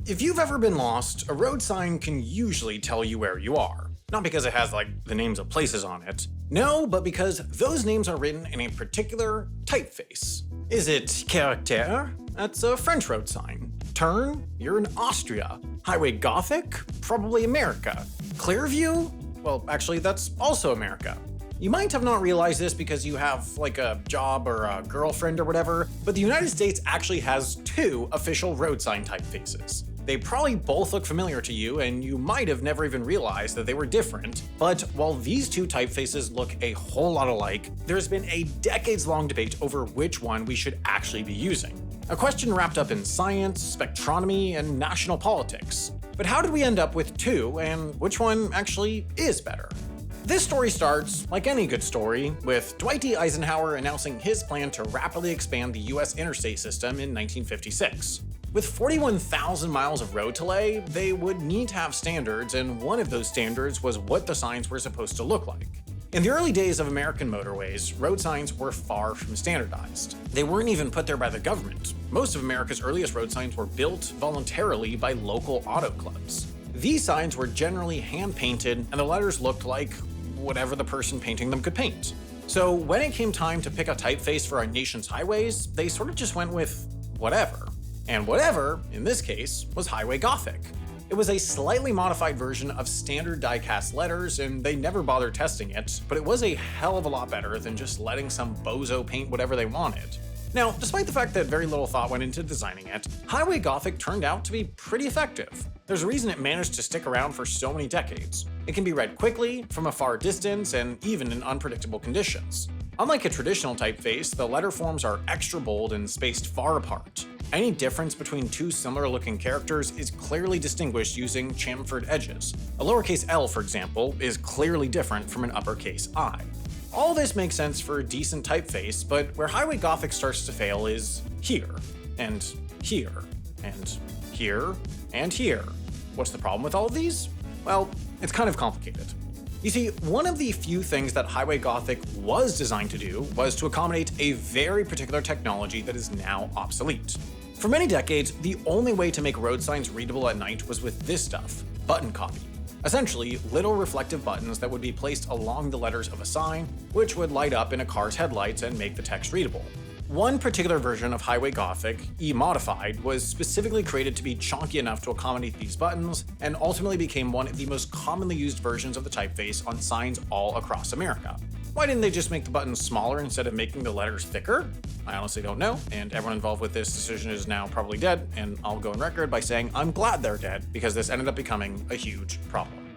If you've ever been lost, a road sign can usually tell you where you are. Not because it has, the names of places on it. No, but because those names are written in a particular typeface. Is it caractère? That's a French road sign. Turn? You're in Austria. Highway Gothic? Probably America. Clearview? Well, actually, that's also America. You might have not realized this because you have, a job or a girlfriend or whatever, but the United States actually has two official road sign typefaces. They probably both look familiar to you, and you might have never even realized that they were different. But while these two typefaces look a whole lot alike, there's been a decades-long debate over which one we should actually be using. A question wrapped up in science, spectronomy, and national politics. But how did we end up with two, and which one actually is better? This story starts, like any good story, with Dwight D. Eisenhower announcing his plan to rapidly expand the US interstate system in 1956. With 41,000 miles of road to lay, they would need to have standards, and one of those standards was what the signs were supposed to look like. In the early days of American motorways, road signs were far from standardized. They weren't even put there by the government. Most of America's earliest road signs were built voluntarily by local auto clubs. These signs were generally hand-painted, and the letters looked like whatever the person painting them could paint. So when it came time to pick a typeface for our nation's highways, they sort of just went with whatever. And whatever, in this case, was Highway Gothic. It was a slightly modified version of standard die-cast letters, and they never bothered testing it, but it was a hell of a lot better than just letting some bozo paint whatever they wanted. Now, despite the fact that very little thought went into designing it, Highway Gothic turned out to be pretty effective. There's a reason it managed to stick around for so many decades. It can be read quickly, from a far distance, and even in unpredictable conditions. Unlike a traditional typeface, the letter forms are extra bold and spaced far apart. Any difference between two similar-looking characters is clearly distinguished using chamfered edges. A lowercase l, for example, is clearly different from an uppercase I. All this makes sense for a decent typeface, but where Highway Gothic starts to fail is here, and here, and here, and here. What's the problem with all of these? Well, it's kind of complicated. You see, one of the few things that Highway Gothic was designed to do was to accommodate a very particular technology that is now obsolete. For many decades, the only way to make road signs readable at night was with this stuff, button copy. Essentially, little reflective buttons that would be placed along the letters of a sign, which would light up in a car's headlights and make the text readable. One particular version of Highway Gothic, E-modified, was specifically created to be chunky enough to accommodate these buttons, and ultimately became one of the most commonly used versions of the typeface on signs all across America. Why didn't they just make the buttons smaller instead of making the letters thicker? I honestly don't know, and everyone involved with this decision is now probably dead, and I'll go on record by saying I'm glad they're dead, because this ended up becoming a huge problem.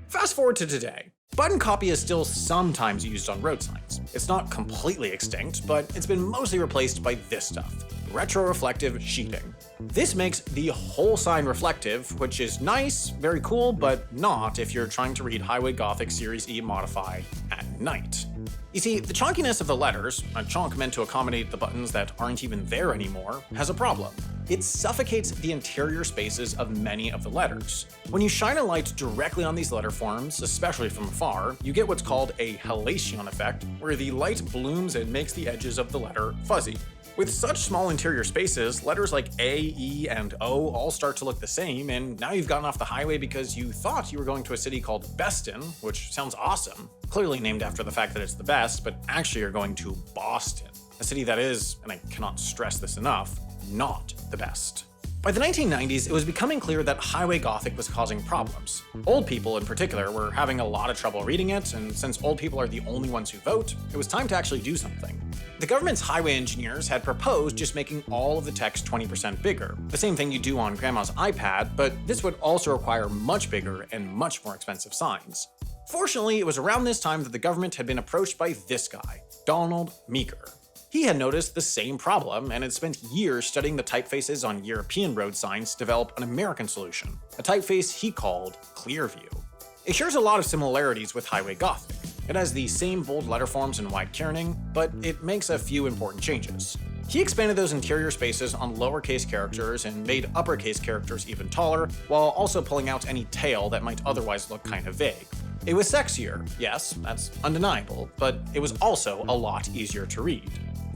Fast forward to today. Button copy is still sometimes used on road signs. It's not completely extinct, but it's been mostly replaced by this stuff, retroreflective sheeting. This makes the whole sign reflective, which is nice, very cool, but not if you're trying to read Highway Gothic Series E Modified at night. You see, the chunkiness of the letters, a chunk meant to accommodate the buttons that aren't even there anymore, has a problem. It suffocates the interior spaces of many of the letters. When you shine a light directly on these letter forms, especially from afar, you get what's called a halation effect, where the light blooms and makes the edges of the letter fuzzy. With such small interior spaces, letters like A, E, and O all start to look the same, and now you've gotten off the highway because you thought you were going to a city called Beston, which sounds awesome, clearly named after the fact that it's the best, but actually you're going to Boston, a city that is, and I cannot stress this enough, not the best. By the 1990s, it was becoming clear that Highway Gothic was causing problems. Old people, in particular, were having a lot of trouble reading it, and since old people are the only ones who vote, it was time to actually do something. The government's highway engineers had proposed just making all of the text 20% bigger, the same thing you do on grandma's iPad, but this would also require much bigger and much more expensive signs. Fortunately, it was around this time that the government had been approached by this guy, Donald Meeker. He had noticed the same problem and had spent years studying the typefaces on European road signs to develop an American solution, a typeface he called Clearview. It shares a lot of similarities with Highway Gothic. It has the same bold letter forms and wide kerning, but it makes a few important changes. He expanded those interior spaces on lowercase characters and made uppercase characters even taller, while also pulling out any tail that might otherwise look kind of vague. It was sexier, yes, that's undeniable, but it was also a lot easier to read.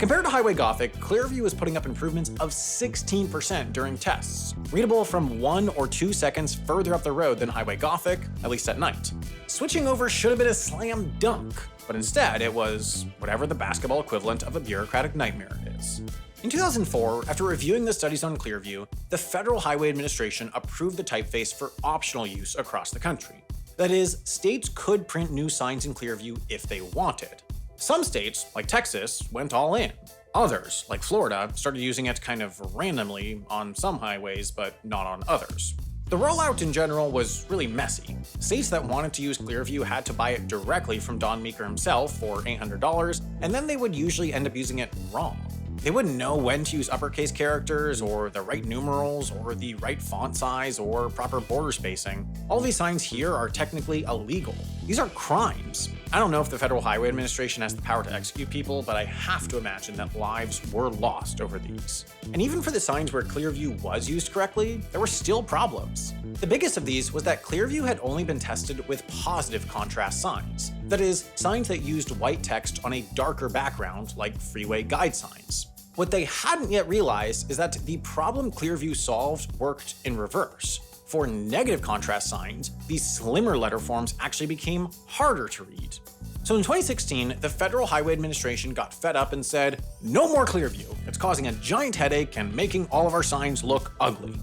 Compared to Highway Gothic, Clearview was putting up improvements of 16% during tests, readable from 1 or 2 seconds further up the road than Highway Gothic, at least at night. Switching over should have been a slam dunk, but instead it was whatever the basketball equivalent of a bureaucratic nightmare is. In 2004, after reviewing the studies on Clearview, the Federal Highway Administration approved the typeface for optional use across the country. That is, states could print new signs in Clearview if they wanted. Some states, like Texas, went all in. Others, like Florida, started using it kind of randomly on some highways, but not on others. The rollout in general was really messy. States that wanted to use Clearview had to buy it directly from Don Meeker himself for $800, and then they would usually end up using it wrong. They wouldn't know when to use uppercase characters, or the right numerals, or the right font size, or proper border spacing. All these signs here are technically illegal. These are crimes. I don't know if the Federal Highway Administration has the power to execute people, but I have to imagine that lives were lost over these. And even for the signs where Clearview was used correctly, there were still problems. The biggest of these was that Clearview had only been tested with positive contrast signs. That is, signs that used white text on a darker background, like freeway guide signs. What they hadn't yet realized is that the problem Clearview solved worked in reverse. For negative contrast signs, these slimmer letter forms actually became harder to read. So in 2016, the Federal Highway Administration got fed up and said, "No more Clearview. It's causing a giant headache and making all of our signs look ugly."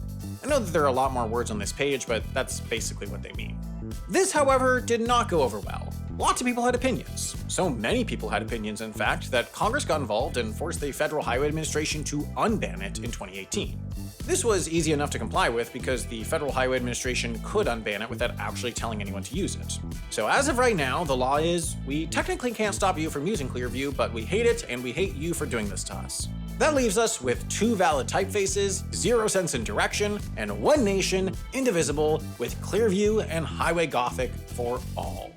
I know that there are a lot more words on this page, but that's basically what they mean. This, however, did not go over well. Lots of people had opinions. So many people had opinions, in fact, that Congress got involved and forced the Federal Highway Administration to unban it in 2018. This was easy enough to comply with because the Federal Highway Administration could unban it without actually telling anyone to use it. So as of right now, the law is, we technically can't stop you from using Clearview, but we hate it and we hate you for doing this to us. That leaves us with 2 valid typefaces, 0 sense in direction, and 1 nation, indivisible, with Clearview and Highway Gothic for all.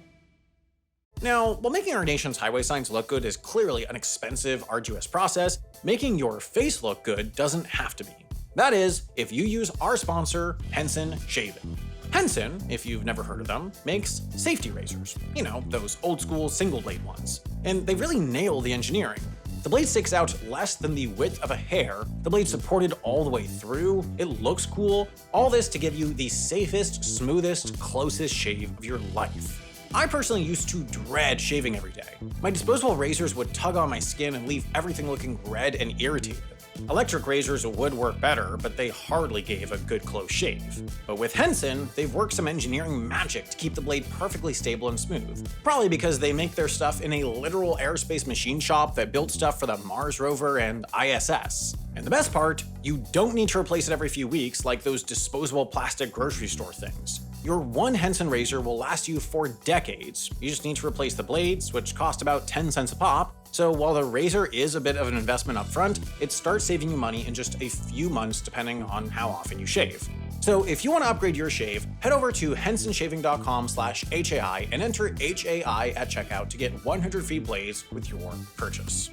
Now, while making our nation's highway signs look good is clearly an expensive, arduous process, making your face look good doesn't have to be. That is, if you use our sponsor, Henson Shaving. Henson, if you've never heard of them, makes safety razors. You know, those old school single blade ones. And they really nail the engineering. The blade sticks out less than the width of a hair, the blade's supported all the way through, it looks cool, all this to give you the safest, smoothest, closest shave of your life. I personally used to dread shaving every day. My disposable razors would tug on my skin and leave everything looking red and irritated. Electric razors would work better, but they hardly gave a good close shave. But with Henson, they've worked some engineering magic to keep the blade perfectly stable and smooth. Probably because they make their stuff in a literal aerospace machine shop that built stuff for the Mars rover and ISS. And the best part, you don't need to replace it every few weeks like those disposable plastic grocery store things. Your one Henson razor will last you for decades. You just need to replace the blades, which cost about 10 cents a pop. So while the razor is a bit of an investment up front, it starts saving you money in just a few months depending on how often you shave. So if you want to upgrade your shave, head over to hensonshaving.com/HAI and enter HAI at checkout to get 100 free blades with your purchase.